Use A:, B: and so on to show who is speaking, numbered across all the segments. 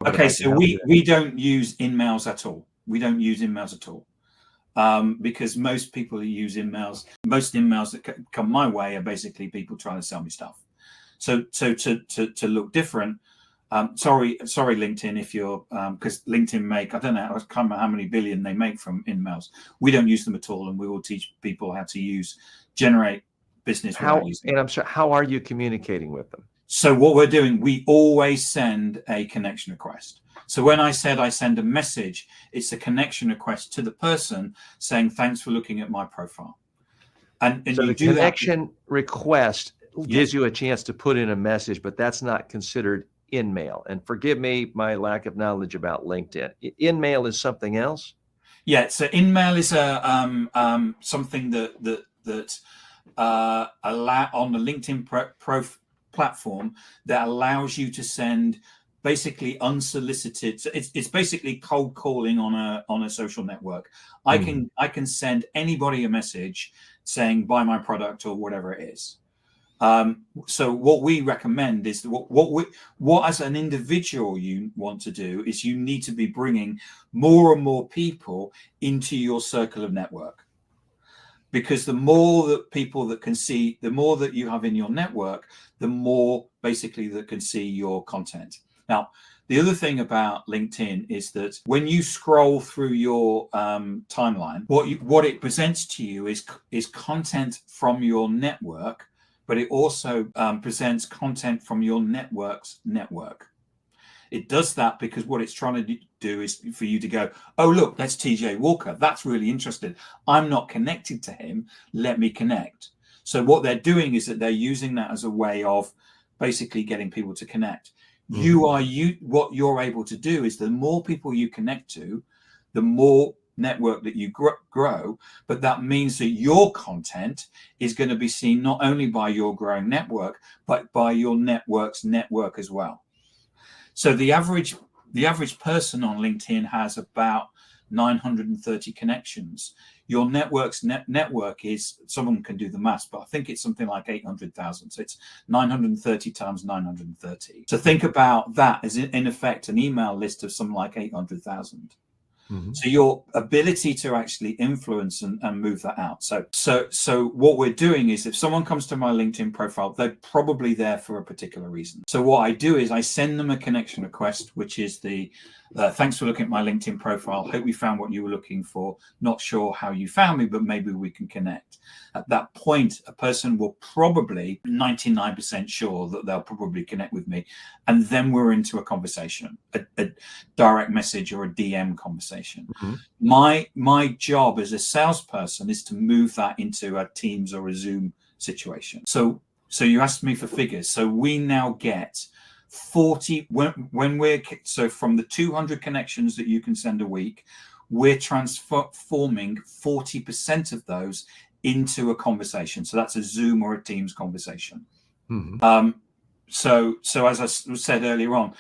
A: Okay, so we don't use InMails at all. We don't use InMails at all. Because most people who use InMails, most InMails that come my way are basically people trying to sell me stuff. So to look different, sorry, LinkedIn, if you're because LinkedIn make, I don't know, I can't remember how many billion they make from InMails. We don't use them at all, and we will teach people how to generate business without using them.
B: And I'm sorry, how are you communicating with them?
A: So what we're doing, we always send a connection request. So when I said I send a message, it's a connection request to the person saying, thanks for looking at my profile. And
B: so the connection request gives you a chance to put in a message, but that's not considered InMail. And forgive me, my lack of knowledge about LinkedIn. InMail is something else?
A: Yeah, so InMail is something that allow on the LinkedIn platform that allows you to send basically unsolicited. So it's basically cold calling on a social network. I can send anybody a message saying buy my product or whatever it is. So what we recommend is what as an individual you want to do is you need to be bringing more and more people into your circle of network. Because the more that people that can see, the more that you have in your network, the more basically that can see your content. Now, the other thing about LinkedIn is that when you scroll through your timeline, what it presents to you is content from your network, but it also presents content from your network's network. It does that because what it's trying to do is for you to go, oh, look, that's TJ Walker. That's really interesting. I'm not connected to him. Let me connect. So what they're doing is that they're using that as a way of basically getting people to connect. What you're able to do is the more people you connect to, the more network that you grow. But that means that your content is going to be seen not only by your growing network, but by your network's network as well. So the average person on LinkedIn has about 930 connections. Your network's network is, someone can do the maths, but I think it's something like 800,000. So it's 930 times 930. So think about that as in effect an email list of something like 800,000. So your ability to actually influence and move that out. So what we're doing is if someone comes to my LinkedIn profile, they're probably there for a particular reason. So what I do is I send them a connection request, which is the thanks for looking at my LinkedIn profile. Hope you found what you were looking for. Not sure how you found me, but maybe we can connect. At that point, a person will probably 99% sure that they'll probably connect with me. And then we're into a conversation, a direct message or a DM conversation. My job as a salesperson is to move that into a Teams or a Zoom situation. So you asked me for figures. So we now get 40 so from the 200 connections that you can send a week, we're transforming 40% of those into a conversation. So that's a Zoom or a Teams conversation. So as I said earlier on,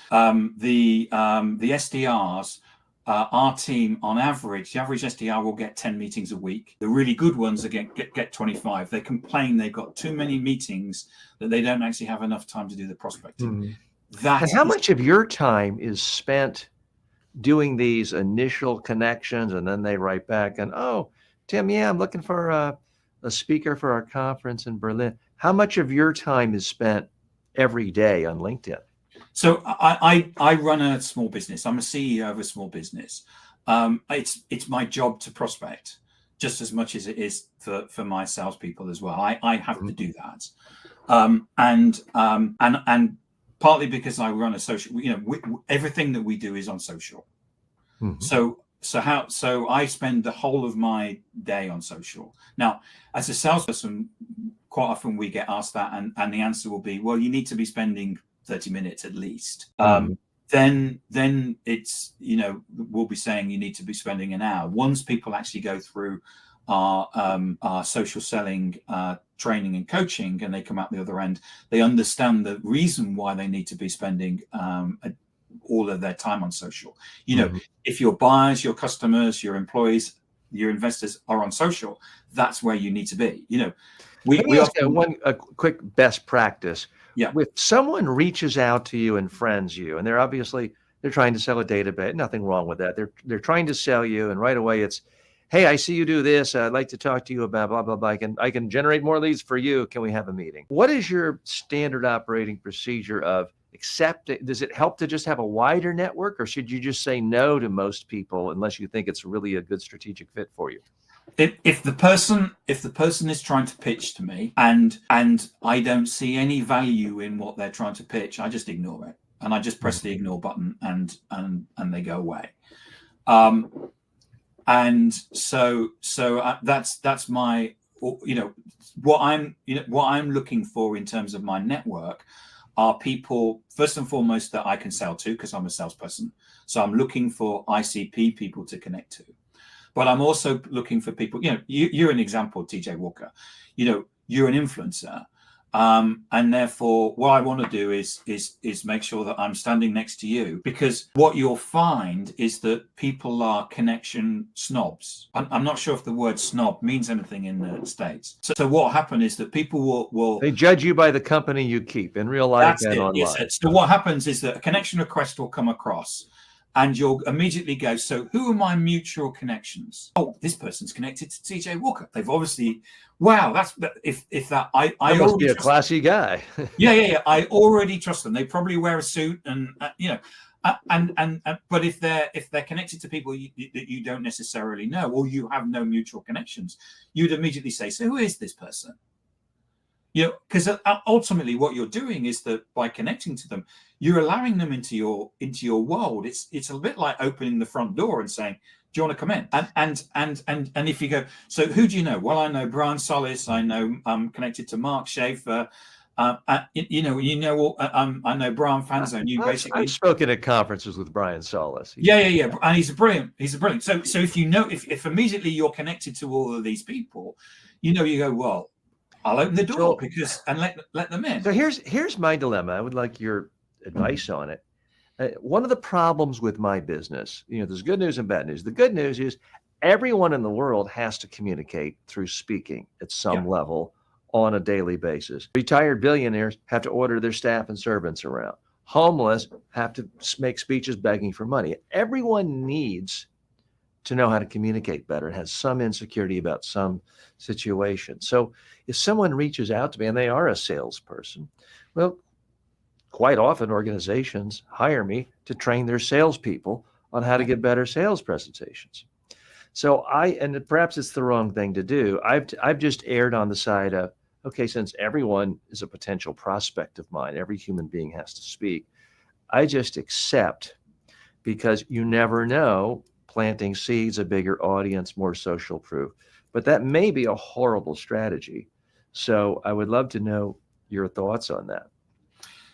A: the SDRs, our team on average, the average SDR will get 10 meetings a week. The really good ones get 25. They complain they've got too many meetings, that they don't actually have enough time to do the prospecting.
B: And how much of your time is spent doing these initial connections, and then they write back and, oh, Tim, yeah, I'm looking for a speaker for our conference in Berlin. How much of your time is spent every day on LinkedIn?
A: So I run a small business. I'm a CEO of a small business. It's my job to prospect just as much as it is for my salespeople as well. I have to do that. And partly because I run a social, everything that we do is on social. So I spend the whole of my day on social. Now, as a salesperson, quite often we get asked that, and the answer will be, well, you need to be spending 30 minutes at least. Then it's, we'll be saying you need to be spending an hour. Once people actually go through our social selling training and coaching, and they come out the other end, they understand the reason why they need to be spending all of their time on social. If your buyers, your customers, your employees, your investors are on social, that's where you need to be. We often
B: a quick best practice.
A: Yeah.
B: If someone reaches out to you and friends you, and they're obviously They're trying to sell a database. Nothing wrong with that. They're trying to sell you, and right away it's, hey, I see you do this. I'd like to talk to you about blah blah blah. I can generate more leads for you. Can we have a meeting? What is your standard operating procedure of accepting? Does it help to just have a wider network, or should you just say no to most people unless you think it's really a good strategic fit for you?
A: If the person is trying to pitch to me and I don't see any value in what they're trying to pitch, I just ignore it, and I just press the ignore button, and they go away. And so that's my, what I'm looking for in terms of my network are people, first and foremost, that I can sell to, because I'm a salesperson. So I'm looking for ICP people to connect to. But I'm also looking for people, you're an example, TJ Walker, you're an influencer. And therefore, what I want to do is make sure that I'm standing next to you, because what you'll find is that people are connection snobs. I'm not sure if the word snob means anything in the States. So what happened is that people will
B: they judge you by the company you keep in real life and online.
A: Yes. So what happens is that a connection request will come across, and you'll immediately go, so who are my mutual connections? Oh, this person's connected to TJ Walker. They've obviously, wow, that's, if that, I
B: must be a classy guy.
A: Yeah. I already trust them. They probably wear a suit, and but if they're connected to people that you don't necessarily know, or you have no mutual connections, you'd immediately say, so who is this person? Because ultimately what you're doing is that by connecting to them, you're allowing them into your world. It's a bit like opening the front door and saying, do you want to come in? And if you go, so who do you know? Well, I know Brian Solis. I know I'm connected to Mark Schaefer. I know Brian Fanzone.
B: I've spoken at conferences with Brian Solis.
A: Yeah. And he's a brilliant. So if if immediately you're connected to all of these people, you go, well, I'll open the door and let them in.
B: So here's my dilemma. I would like your advice on it. One of the problems with my business, there's good news and bad news. The good news is everyone in the world has to communicate through speaking at some level on a daily basis. Retired billionaires have to order their staff and servants around. Homeless have to make speeches begging for money. Everyone needs to know how to communicate better, has some insecurity about some situation. So if someone reaches out to me and they are a salesperson, well, quite often organizations hire me to train their salespeople on how to get better sales presentations. So and perhaps it's the wrong thing to do. I've just erred on the side of, okay, since everyone is a potential prospect of mine, every human being has to speak, I just accept, because you never know, planting seeds, a bigger audience, more social proof. But that may be a horrible strategy. So I would love to know your thoughts on that.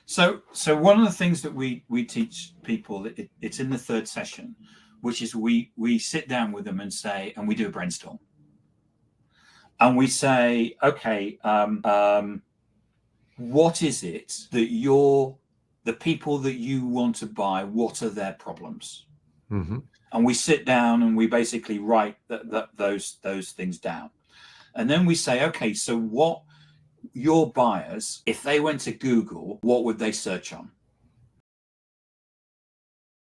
A: So one of the things that we teach people, it's in the third session, which is we sit down with them and we do a brainstorm. And we say, okay, what is it that the people that you want to buy, what are their problems?
B: Mm-hmm.
A: And we sit down and we basically write those things down. And then we say, okay, so what your buyers, if they went to Google, what would they search on?